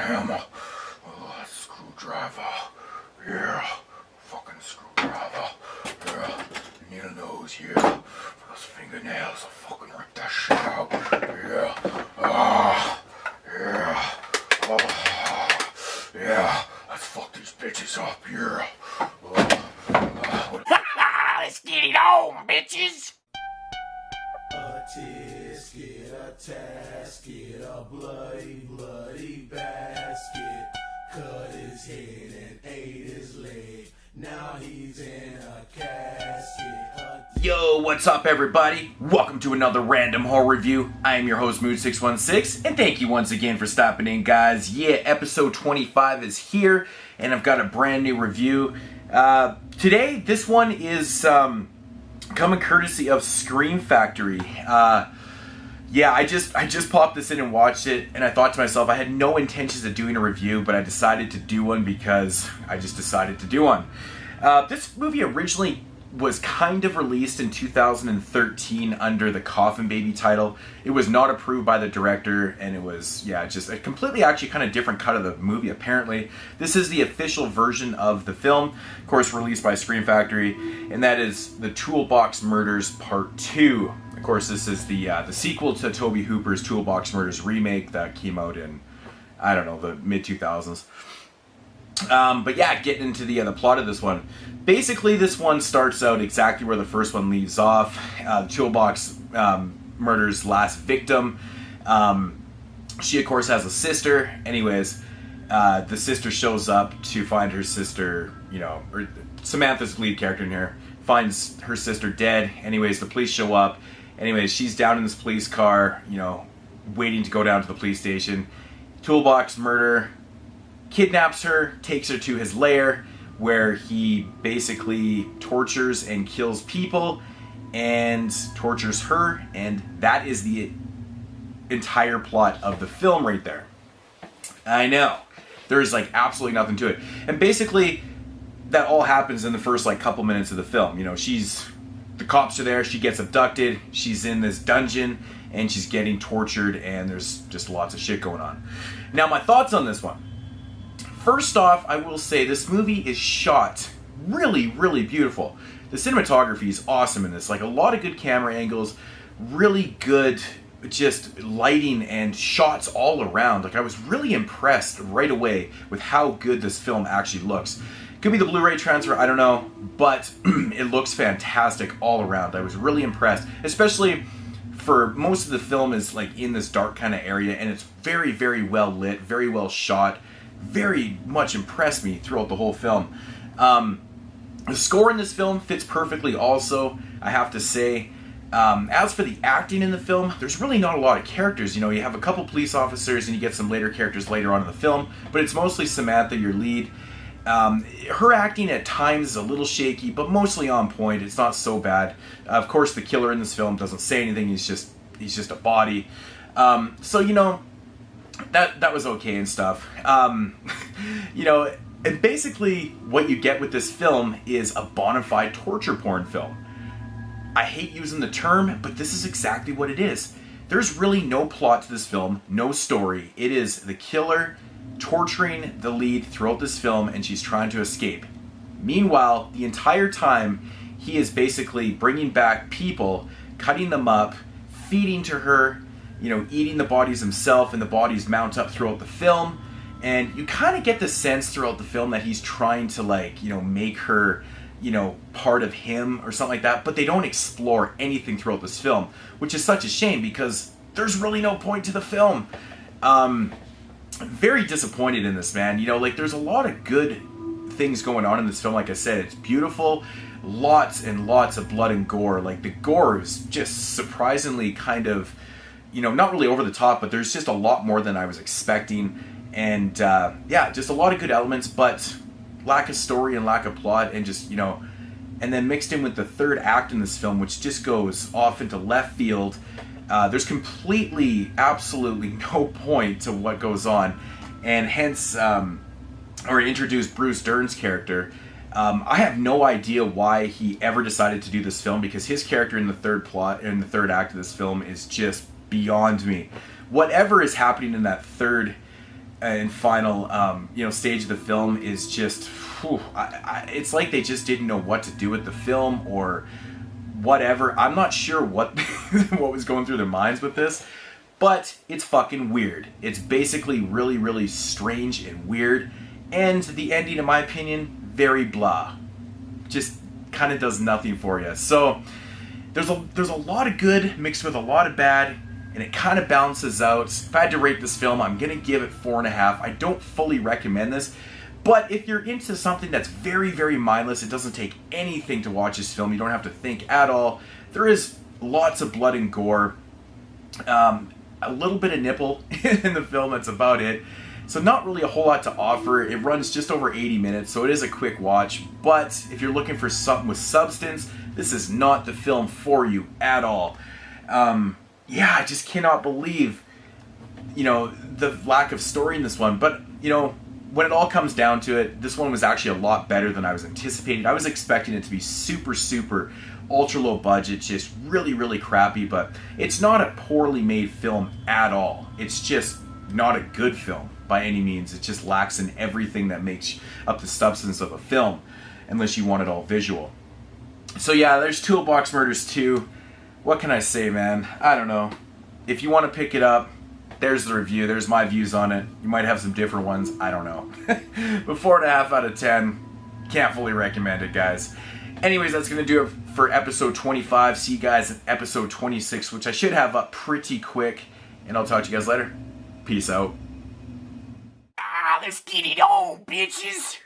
hammer. Screwdriver. Yeah. Fucking screwdriver. Yeah. Needle nose, yeah. For those fingernails, I'll fucking rip that shit out. Yeah. Yeah. Yeah. Let's fuck these bitches up, yeah. Let's get it on, bitches! A tisket, a tasket, a bloody, bloody basket. Cut his head and ate his leg. Now he's in a casket. Yo, what's up everybody? Welcome to another random horror review. I am your host Moodz616, and thank you once again for stopping in, guys. Yeah, episode 25 is here, and I've got a brand new review. Today, this one is coming courtesy of Scream Factory. Yeah, I just popped this in and watched it, and I thought to myself, I had no intentions of doing a review, but I decided to do one because I just decided to do one. This movie originally was kind of released in 2013 under the Coffin Baby title. It was not approved by the director, and it was, yeah, just a completely actually kind of different cut of the movie, apparently. This is the official version of the film, of course released by Scream Factory, and that is the Toolbox Murders Part 2. Of course, this is the sequel to Tobe Hooper's Toolbox Murders remake that came out in, I don't know, the mid-2000s. But yeah, getting into the plot of this one. Basically, this one starts out exactly where the first one leaves off. Toolbox murders last victim. She, of course, has a sister. Anyways, the sister shows up to find her sister, or Samantha's lead character in here, finds her sister dead. Anyways, the police show up. Anyways, she's down in this police car, waiting to go down to the police station. Toolbox murder kidnaps her, takes her to his lair, where he basically tortures and kills people and tortures her, and that is the entire plot of the film right there. I know, there's absolutely nothing to it, and basically that all happens in the first couple minutes of the film. The cops are there, she gets abducted, she's in this dungeon, and she's getting tortured, and there's just lots of shit going on. Now, my thoughts on this one. First off, I will say this movie is shot really, really beautiful. The cinematography is awesome in this. A lot of good camera angles, really good just lighting and shots all around. I was really impressed right away with how good this film actually looks. Could be the Blu-ray transfer, I don't know, but it looks fantastic all around. I was really impressed, especially for most of the film is in this dark kind of area, and it's very, very well lit, very well shot. Very much impressed me throughout the whole film. The score in this film fits perfectly also, I have to say. As for the acting in the film, there's really not a lot of characters. You have a couple police officers and you get some later characters later on in the film, but it's mostly Samantha, your lead. Her acting at times is a little shaky, but mostly on point. It's not so bad. Of course, the killer in this film doesn't say anything. He's just a body. That was okay and stuff. And basically what you get with this film is a bona fide torture porn film. I hate using the term, but this is exactly what it is. There's really no plot to this film, no story. It is the killer torturing the lead throughout this film, and she's trying to escape. Meanwhile, the entire time, he is basically bringing back people, cutting them up, feeding to her, eating the bodies himself, and the bodies mount up throughout the film. And you kind of get the sense throughout the film that he's trying to make her, part of him or something like that, but they don't explore anything throughout this film, which is such a shame because there's really no point to the film. Very disappointed in this, man. There's a lot of good things going on in this film. Like I said, it's beautiful, lots and lots of blood and gore. The gore is just surprisingly kind of, not really over the top, but there's just a lot more than I was expecting. And yeah, just a lot of good elements, but lack of story and lack of plot, and just, and then mixed in with the third act in this film, which just goes off into left field. There's absolutely no point to what goes on, and hence, or introduce Bruce Dern's character. I have no idea why he ever decided to do this film, because his character in the third act of this film is just beyond me. Whatever is happening in that third and final stage of the film is just it's like they just didn't know what to do with the film or whatever. I'm not sure what what was going through their minds with this, but it's fucking weird. It's basically really, really strange and weird, and the ending, in my opinion, very blah. Just kind of does nothing for you. So there's a lot of good mixed with a lot of bad, and it kind of balances out. If I had to rate this film, I'm gonna give it 4.5. I don't fully recommend this, but if you're into something that's very, very mindless, it doesn't take anything to watch this film. You don't have to think at all. There is lots of blood and gore, a little bit of nipple in the film. That's about it. So not really a whole lot to offer. It runs just over 80 minutes, so it is a quick watch. But if you're looking for something with substance, this is not the film for you at all. Yeah, I just cannot believe, the lack of story in this one. But, when it all comes down to it, this one was actually a lot better than I was anticipating. I was expecting it to be super, super ultra low budget, just really, really crappy, but it's not a poorly made film at all. It's just not a good film by any means. It just lacks in everything that makes up the substance of a film, unless you want it all visual. So yeah, there's Toolbox Murders 2. What can I say, man? I don't know. If you want to pick it up, there's the review. There's my views on it. You might have some different ones. I don't know. But 4.5 out of 10. Can't fully recommend it, guys. Anyways, that's going to do it for episode 25. See you guys in episode 26, which I should have up pretty quick. And I'll talk to you guys later. Peace out. Let's get it on, bitches.